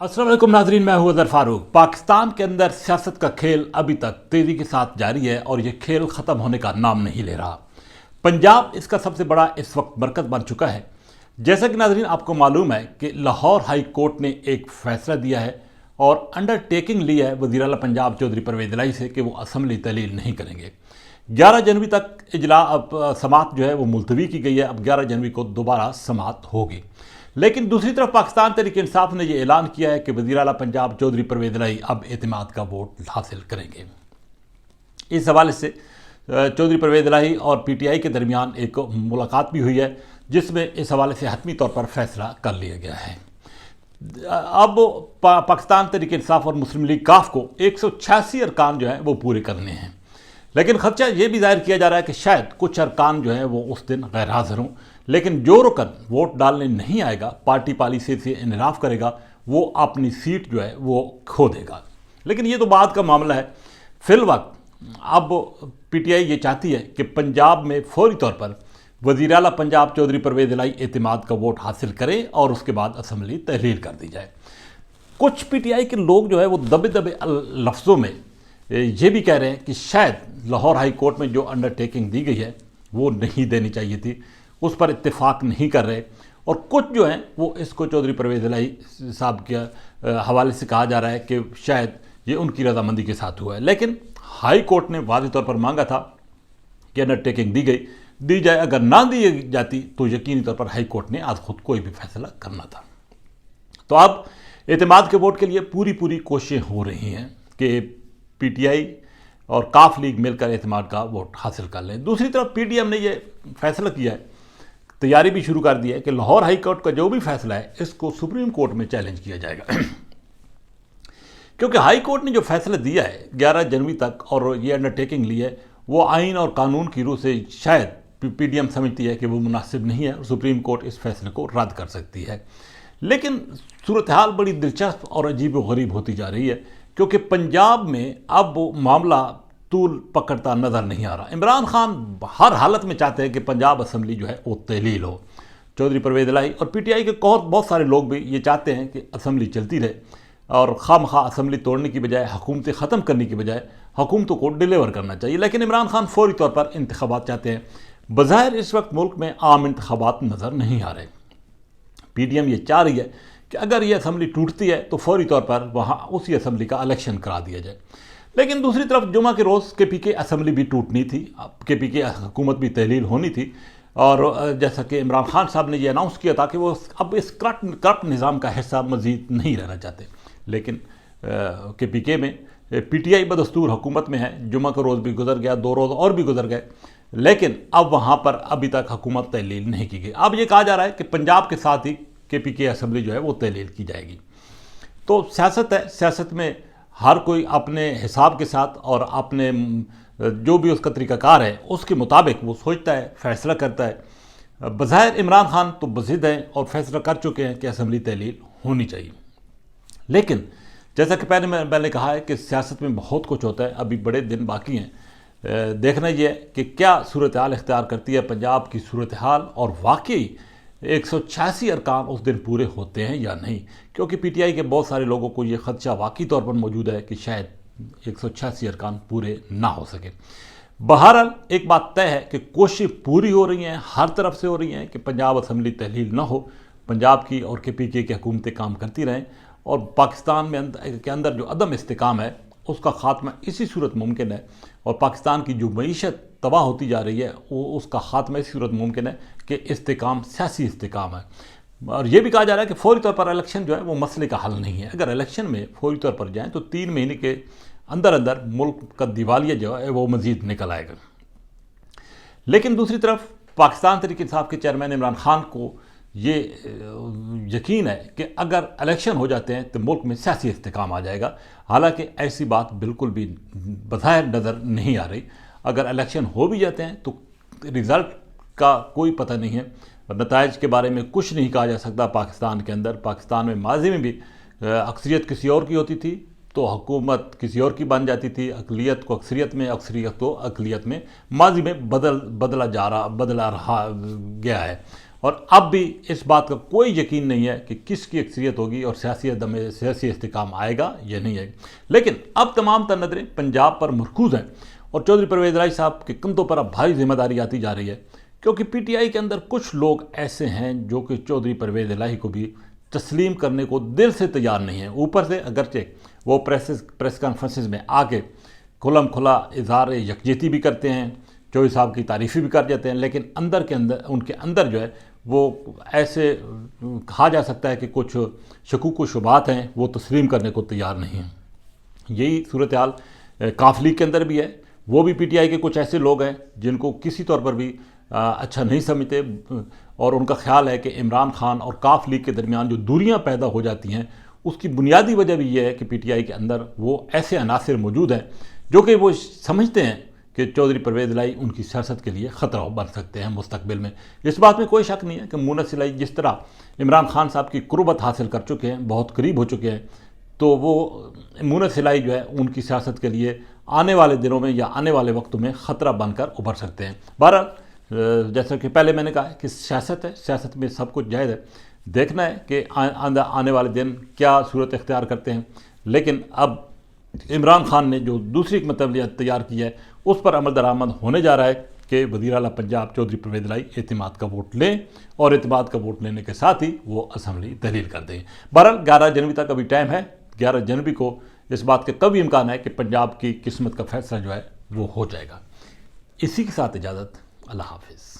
अस्सलाम वालेकुम नाजरीन, मैं हूं अज़हर फारूक। पाकिस्तान के अंदर सियासत का खेल अभी तक तेज़ी के साथ जारी है और ये खेल ख़त्म होने का नाम नहीं ले रहा। पंजाब इसका सबसे बड़ा इस वक्त मरकज़ बन चुका है। जैसा कि नाजरीन आपको मालूम है कि लाहौर हाई कोर्ट ने एक फ़ैसला दिया है और अंडरटेकिंग ली है वज़ीर आला पंजाब चौधरी परवेज़ इलाही से कि वो असम्बली तहलील नहीं करेंगे। 11 जनवरी तक समात जो है वो मुलतवी की गई है। अब 11 जनवरी को दोबारा समात होगी। लेकिन दूसरी तरफ पाकिस्तान तहरीक इंसाफ ने यह ऐलान किया है कि वज़ीर आला पंजाब चौधरी परवेज़ इलाही अब एतमाद का वोट हासिल करेंगे। इस हवाले से चौधरी परवेज़ इलाही और पीटीआई के दरमियान एक मुलाकात भी हुई है, जिसमें इस हवाले से हतमी तौर पर फैसला कर लिया गया है। अब पाकिस्तान तहरीक इंसाफ और मुस्लिम लीग काफ को 186 अरकान जो है वो पूरे करने हैं। लेकिन खदशा ये भी जाहिर किया जा रहा है कि शायद कुछ अरकान जो है वो उस दिन गैर हाजिर हों। लेकिन जो रुकन वोट डालने नहीं आएगा, पार्टी पॉलिसी से इनराफ करेगा, वो अपनी सीट जो है वो खो देगा। लेकिन ये तो बात का मामला है। फिलवक्त अब पीटीआई ये चाहती है कि पंजाब में फौरी तौर पर वज़ीर आला पंजाब चौधरी परवेज़ इलाही एतमाद का वोट हासिल करें और उसके बाद असम्बली तहलील कर दी जाए। कुछ पीटीआई के लोग जो है वो दबे दबे लफ्ज़ों में ये भी कह रहे हैं कि शायद लाहौर हाई कोर्ट में जो अंडरटेकिंग दी गई है वो नहीं देनी चाहिए थी, उस पर इत्तेफाक नहीं कर रहे। और कुछ जो हैं वो इसको चौधरी परवेज़ इलाही साहब के हवाले से कहा जा रहा है कि शायद ये उनकी रजामंदी के साथ हुआ है। लेकिन हाई कोर्ट ने वाज़ेह तौर पर मांगा था कि अंडरटेकिंग दी जाए। अगर ना दी जाती तो यकीनी तौर पर हाई कोर्ट ने आज खुद कोई भी फैसला करना था। तो अब एतमाद के वोट के लिए पूरी कोशिशें हो रही हैं कि पीटीआई और काफ लीग मिलकर एतमाद का वोट हासिल कर लें। दूसरी तरफ पीडीएम ने यह फैसला किया है, तैयारी भी शुरू कर दी है कि लाहौर हाई कोर्ट का जो भी फैसला है इसको सुप्रीम कोर्ट में चैलेंज किया जाएगा। क्योंकि हाई कोर्ट ने जो फैसला दिया है 11 जनवरी तक और ये अंडरटेकिंग ली है, वो आइन और कानून की रूह से शायद पीडीएम समझती है कि वो मुनासिब नहीं है और सुप्रीम कोर्ट इस फैसले को रद्द कर सकती है। लेकिन सूरत हाल बड़ी दिलचस्प और अजीब व गरीब होती जा रही है, क्योंकि पंजाब में अब वो मामला तूल पकड़ता नज़र नहीं आ रहा। इमरान खान हर हालत में चाहते हैं कि पंजाब असम्बली जो है वो तहलील हो। चौधरी परवेज़ इलाही और पीटीआई के बहुत सारे लोग भी ये चाहते हैं कि असम्बली चलती रहे और खामखा असम्बली तोड़ने की बजाय, हुकूमतें ख़त्म करने की बजाय हुकूमतों को डिलीवर करना चाहिए। लेकिन इमरान खान फौरी तौर पर इंतखाबात चाहते हैं। बज़ाहिर इस वक्त मुल्क में आम इंतखाबात नज़र नहीं आ रहे। पीडीएम ये चाह रही है कि अगर ये असम्बली टूटती है तो फौरी तौर पर वहाँ उसी असम्बली का इलेक्शन करा दिया जाए। लेकिन दूसरी तरफ जुमा के रोज़ केपीके असम्बली भी टूटनी थी, केपीके हुकूमत भी तहलील होनी थी। और जैसा कि इमरान खान साहब ने ये अनाउंस किया था कि वो अब इस करप्ट निज़ाम का हिस्सा मज़ीद नहीं रहना चाहते। लेकिन केपीके में पीटीआई बदस्तूर हुकूमत में है। जुमा का रोज़ भी गुजर गया, 2 रोज़ और भी गुजर गए, लेकिन अब वहाँ पर अभी तक हुकूमत तहलील नहीं की गई। अब ये कहा जा रहा है कि पंजाब के साथ ही केपीके असम्बली जो है वो तहलील की जाएगी। तो सियासत है, सियासत में हर कोई अपने हिसाब के साथ और अपने जो भी उसका तरीक़ाकार है उसके मुताबिक वो सोचता है, फ़ैसला करता है। बज़ाहिर इमरान खान तो बज़िद हैं और फैसला कर चुके हैं कि असम्बली तहलील होनी चाहिए। लेकिन जैसा कि मैंने कहा है कि सियासत में बहुत कुछ होता है, अभी बड़े दिन बाकी हैं। देखना ये है कि क्या सूरत हाल इख्तियार करती है पंजाब की सूरत हाल, और वाकई 186 अरकान उस दिन पूरे होते हैं या नहीं। क्योंकि पीटीआई के बहुत सारे लोगों को ये खदशा वाकई तौर पर मौजूद है कि शायद 186 अरकान पूरे ना हो सके। बहरहाल एक बात तय है कि कोशिश पूरी हो रही हैं, हर तरफ से हो रही हैं कि पंजाब असम्बली तहलील ना हो, पंजाब की और केपीके की हुकूमतें काम करती रहें और पाकिस्तान में के अंदर जो अदम इस्तेकाम है उसका ख़ात्मा इसी सूरत मुमकिन है। और पाकिस्तान की जो मईशत तबाह होती जा रही है वो उसका ख़ात्मा इसी सूरत मुमकिन है कि इस्तेकाम सियासी इस्तेकाम है। और ये भी कहा जा रहा है कि फौरी तौर पर इलेक्शन जो है वो मसले का हल नहीं है। अगर इलेक्शन में फौरी तौर पर जाएँ तो 3 महीने के अंदर अंदर मुल्क का दिवालिया जो है वो मज़ीद निकल आएगा। लेकिन दूसरी तरफ पाकिस्तान तहरीक इंसाफ के चेयरमैन इमरान खान को ये यकीन है कि अगर इलेक्शन हो जाते हैं तो मुल्क में सियासी इस्तेकाम आ जाएगा। हालांकि ऐसी बात बिल्कुल भी बज़ाहिर नज़र नहीं आ रही। अगर इलेक्शन हो भी जाते हैं तो रिज़ल्ट का कोई पता नहीं है, नताइज के बारे में कुछ नहीं कहा जा सकता। पाकिस्तान के अंदर, पाकिस्तान में माजी में भी अक्सरियत किसी और की होती थी तो हुकूमत किसी और की बन जाती थी। अक़लियत को अक्सरियत में, अक्सरियत को अक़लियत में माजी में बदला रहा गया है। اور اب بھی اس بات کا کوئی یقین نہیں ہے کہ کس کی اکثریت ہوگی اور سیاسی استحکام آئے گا یا نہیں آئے گا۔ لیکن اب تمام تر نظریں پنجاب پر مرکوز ہیں اور چودھری پرویز الہی صاحب کے کندھوں پر اب بھاری ذمہ داری آتی جا رہی ہے، کیونکہ پی ٹی آئی کے اندر کچھ لوگ ایسے ہیں جو کہ چودھری پرویز الہی کو بھی تسلیم کرنے کو دل سے تیار نہیں ہیں۔ اوپر سے اگرچہ وہ پریس کانفرنسز میں آ کے کھلم کھلا اظہار یکجہتی بھی کرتے ہیں، چودھری صاحب کی تعریفی بھی کر جاتے ہیں، لیکن ان کے اندر جو ہے وہ ایسے کہا جا سکتا ہے کہ کچھ شکوک و شبہات ہیں، وہ تسلیم کرنے کو تیار نہیں ہیں۔ یہی صورتحال کاف لیگ کے اندر بھی ہے۔ وہ بھی پی ٹی آئی کے کچھ ایسے لوگ ہیں جن کو کسی طور پر بھی اچھا نہیں سمجھتے، اور ان کا خیال ہے کہ عمران خان اور کاف لیگ کے درمیان جو دوریاں پیدا ہو جاتی ہیں اس کی بنیادی وجہ بھی یہ ہے کہ پی ٹی آئی کے اندر وہ ایسے عناصر موجود ہیں جو کہ وہ سمجھتے ہیں کہ چودھری پرویز الہی ان کی سیاست کے لیے خطرہ بن سکتے ہیں مستقبل میں۔ اس بات میں کوئی شک نہیں ہے کہ مونس الہی جس طرح عمران خان صاحب کی قربت حاصل کر چکے ہیں، بہت قریب ہو چکے ہیں، تو وہ مونس الہی جو ہے ان کی سیاست کے لیے آنے والے دنوں میں یا آنے والے وقتوں میں خطرہ بن کر ابھر سکتے ہیں۔ بہرحال جیسا کہ پہلے میں نے کہا ہے کہ سیاست ہے، سیاست میں سب کچھ جائز ہے، دیکھنا ہے کہ آنے والے دن کیا صورت اختیار کرتے ہیں۔ لیکن اب عمران خان نے جو دوسری حکمت عملیات تیار کی ہے اس پر عمل درآمد ہونے جا رہا ہے کہ وزیر اعلیٰ پنجاب چودھری پرویز الہی اعتماد کا ووٹ لیں، اور اعتماد کا ووٹ لینے کے ساتھ ہی وہ اسمبلی تحلیل کر دیں۔ بہرحال 11 جنوری تک ابھی ٹائم ہے۔ 11 جنوری کو اس بات کے قوی امکان ہے کہ پنجاب کی قسمت کا فیصلہ جو ہے وہ ہو جائے گا۔ اسی کے ساتھ اجازت، اللہ حافظ۔